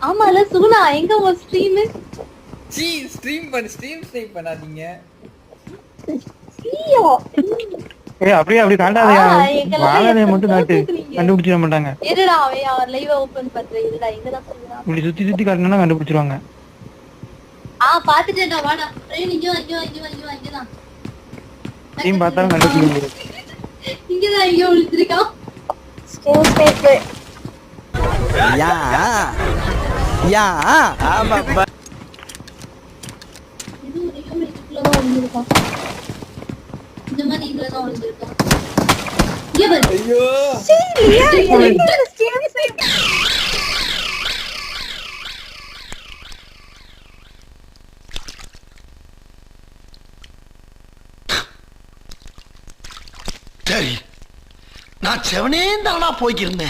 ஆமால சுகுணா எங்க உன் ஸ்ட்ரீம்? சீ ஸ்ட்ரீம் ஸ்ட்ரீம் பண்ணாதீங்க. சீயோ. அப்படி காட்டாதயா. வாழலைய மட்டும் காட்டு. தூக்குறீங்க. கண்டுபிடிச்சிட மாட்டாங்க. இருடா அவன் லைவ் ஓபன் பண்றேன். இருடா எங்கடா சுகுணா? இப்படி சுத்தி சுத்தி காட்டினா கண்டுபிடிச்சிருவாங்க. பாத்துட்டேன்டா வாடா. இங்கதான். ஸ்ட்ரீம் பார்த்தாலும் கண்டுபிடிக்க முடியாது. இங்கதான் எங்க ஒளிச்சிருக்கான். Skin space. யா யா ஆமா இந்த மாதிரி இதுலதான் ஒளிஞ்சிருக்கான். ஐயோ சரி நான் செவனே தானா போய்க்கிருந்தேன்.